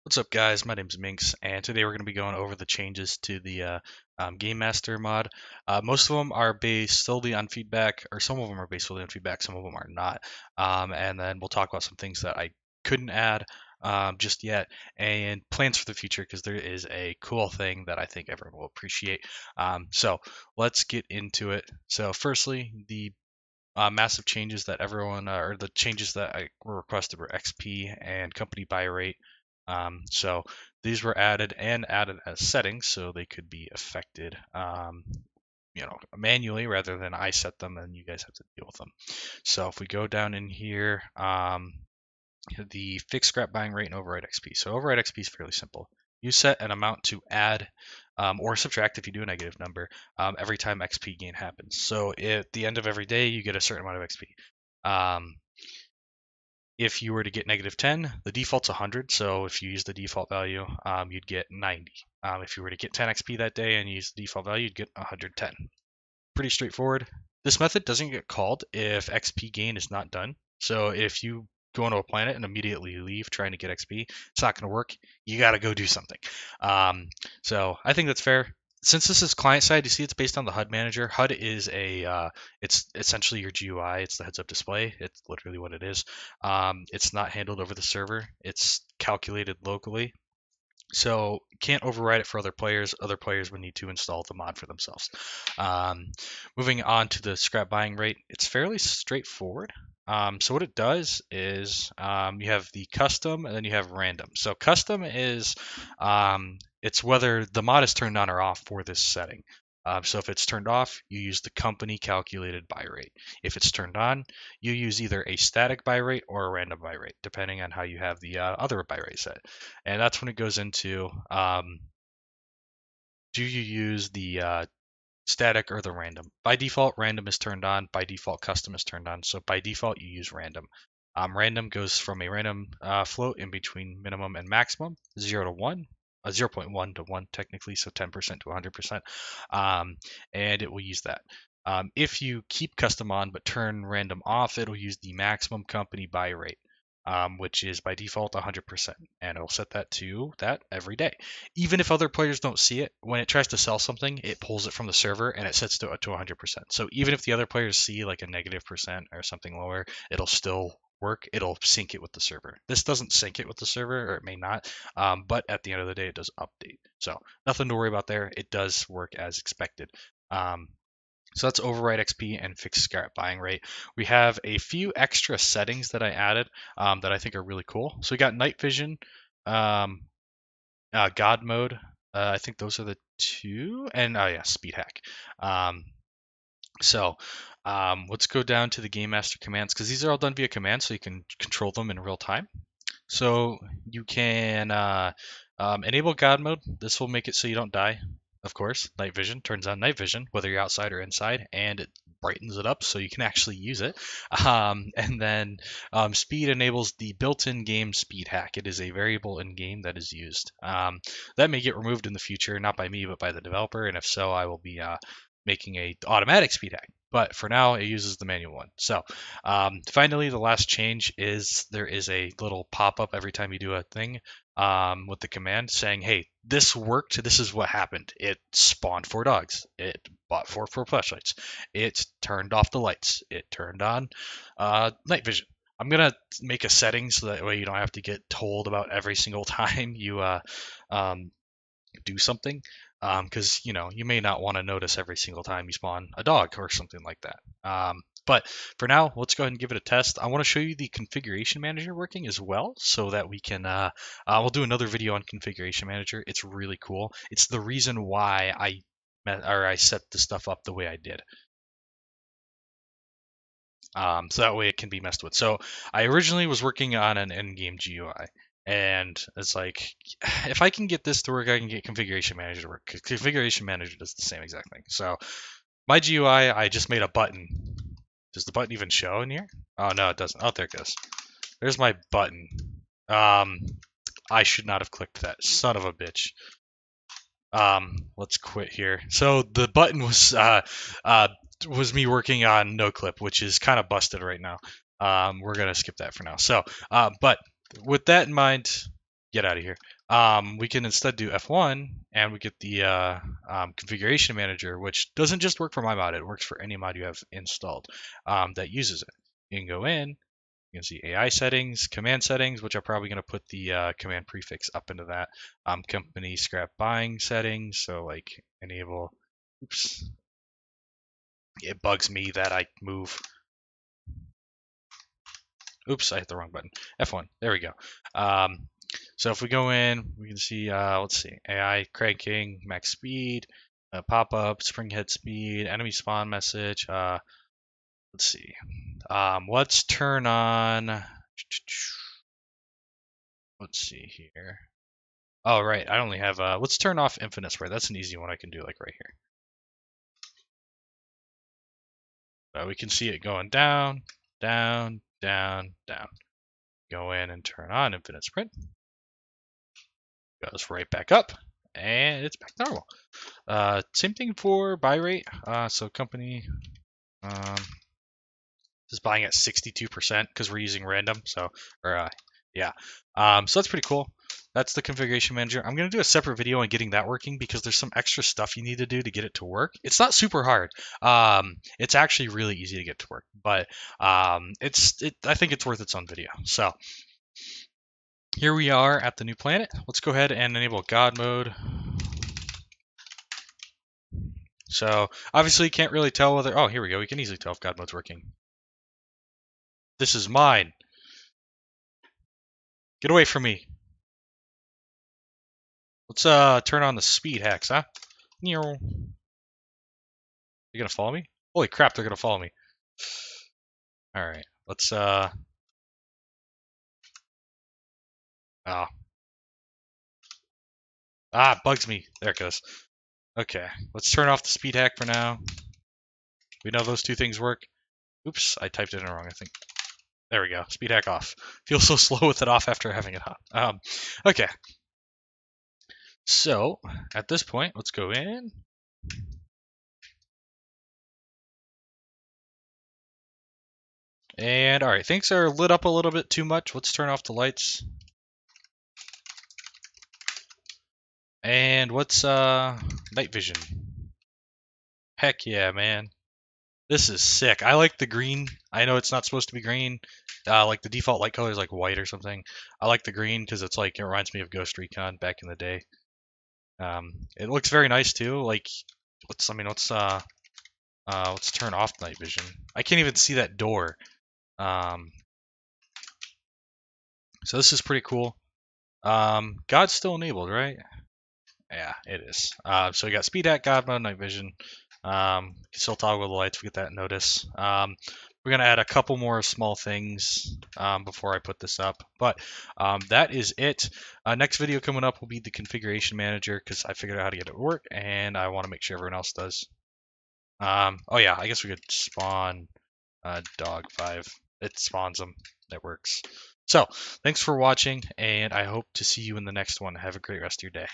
What's up, guys? My name's Minx, and today we're going to be going over the changes to the GameMaster mod. Most of them are based solely on feedback, or some of them are based solely on feedback, some of them are not. And then we'll talk about some things that I couldn't add just yet, and plans for the future, because there is a cool thing that I think everyone will appreciate. So let's get into it. So firstly, the massive changes that everyone, or the changes that were requested were XP and company buy rate. So these were added as settings, so they could be affected, manually rather than I set them and you guys have to deal with them. So if we go down in here, the fixed scrap buying rate and override XP. So override XP is fairly simple. You set an amount to add or subtract if you do a negative number every time XP gain happens. So at the end of every day, you get a certain amount of XP. If you were to get negative 10, the default's 100. So if you use the default value, you'd get 90. If you were to get 10 XP that day and use the default value, you'd get 110. Pretty straightforward. This method doesn't get called if XP gain is not done. So if you go onto a planet and immediately leave trying to get XP, it's not going to work. You got to go do something. So I think that's fair. Since this is client side, you see it's based on the HUD manager. HUD is it's essentially your GUI. It's the heads-up display. It's literally what it is. It's not handled over the server. It's calculated locally. So can't override it for other players. Other players would need to install the mod for themselves. Moving on to the scrap buying rate, it's fairly straightforward. So what it does is you have the custom and then you have random. So custom is it's whether the mod is turned on or off for this setting. So if it's turned off, you use the company calculated buy rate. If it's turned on, you use either a static buy rate or a random buy rate, depending on how you have the other buy rate set. And that's when it goes into do you use the static or the random? By default, random is turned on. By default, custom is turned on. So by default, you use random. Random goes from a random float in between minimum and maximum, 0 to 1. 0.1 to 1 technically, so 10% to 100%, and it will use that. If you keep custom on but turn random off, it'll use the maximum company buy rate, which is by default 100%, and it'll set that to that every day. Even if other players don't see it, when it tries to sell something, it pulls it from the server and it sets to 100%. So even if the other players see like a negative percent or something lower, it'll still work. It'll sync it with the server. This doesn't sync it with the server, or it may not, but at the end of the day, it does update. So nothing to worry about there. It does work as expected. So that's override XP and fixed scrap buying rate. We have a few extra settings that I added that I think are really cool. So we got Nightvision, God mode. I think those are the two, and oh yeah, speedhack. So let's go down to the GameMaster commands, because these are all done via command, so you can control them in real time. So you can enable God mode. This will make it so you don't die. Of course, night vision turns on night vision, whether you're outside or inside, and it brightens it up so you can actually use it. And then speed enables the built-in game speed hack. It is a variable in game that is used. That may get removed in the future, not by me, but by the developer, and if so, I will be making a automatic speed hack. But for now, it uses the manual one. So finally, the last change is there is a little pop-up every time you do a thing with the command saying, hey, this worked. This is what happened. It spawned 4 dogs. It bought 4 flashlights. It turned off the lights. It turned on night vision. I'm going to make a setting so that way you don't have to get told about every single time you do something, because you may not want to notice every single time you spawn a dog or something like that. But for now, let's go ahead and give it a test. I want to show you the configuration manager working as well, so that we can we'll do another video on configuration manager. It's really cool. It's the reason why I set the stuff up the way I did. So that way it can be messed with. So I originally was working on an in-game GUI, and it's like, if I can get this to work, I can get configuration manager to work. Configuration manager does the same exact thing. So my GUI, I just made a button. Does the button even show in here? Oh no, it doesn't. Oh, there it goes. There's my button. I should not have clicked that. Son of a bitch. Let's quit here. So the button was me working on no clip, which is kind of busted right now. We're gonna skip that for now. So, but with that in mind, get out of here. we can instead do F1 and we get the configuration manager, which doesn't just work for my mod, it works for any mod you have installed that uses it. You can go in, you can see AI settings, command settings, which I'm probably going to put the command prefix up into that. Company scrap buying settings, so like enable, oops, it bugs me that I move. Oops, I hit the wrong button. F1, there we go. So if we go in, we can see, let's see, AI cranking, max speed, pop-up, spring head speed, enemy spawn message. Let's see. Let's turn on, let's see here. Oh, right, I only have, let's turn off infinite spray. That's an easy one I can do, like right here. We can see it going down, down, down, down. Go in and turn on infinite sprint. Goes right back up, and it's back normal. Same thing for BuyRate. So company is buying at 62% because we're using random. So, yeah. So that's pretty cool. That's the configuration manager. I'm going to do a separate video on getting that working because there's some extra stuff you need to do to get it to work. It's not super hard. It's actually really easy to get to work, but I think it's worth its own video. So here we are at the new planet. Let's go ahead and enable God mode. So obviously you can't really tell whether, oh, here we go. We can easily tell if God mode's working. This is mine. Get away from me. Let's turn on the speed hacks, huh? You're gonna follow me? Holy crap, they're gonna follow me. Alright, let's oh. Ah, bugs me. There it goes. Okay, let's turn off the speed hack for now. We know those two things work. Oops, I typed it in wrong, I think. There we go. Speed hack off. Feels so slow with it off after having it on. Okay. So, at this point, let's go in. And alright, things are lit up a little bit too much. Let's turn off the lights. And what's night vision? Heck yeah, man. This is sick. I like the green. I know it's not supposed to be green. Like the default light color is like white or something. I like the green because it's like it reminds me of Ghost Recon back in the day. It looks very nice too. Like let's turn off night vision. I can't even see that door. So this is pretty cool. God's still enabled, right? Yeah, it is. So we got speed hack, God mode, night vision. Can still toggle the lights. We get that notice. We're gonna add a couple more small things before I put this up, but that is it. Next video coming up will be the configuration manager because I figured out how to get it to work, and I want to make sure everyone else does. Oh yeah, I guess we could spawn dog 5. It spawns them. That works. So thanks for watching, and I hope to see you in the next one. Have a great rest of your day.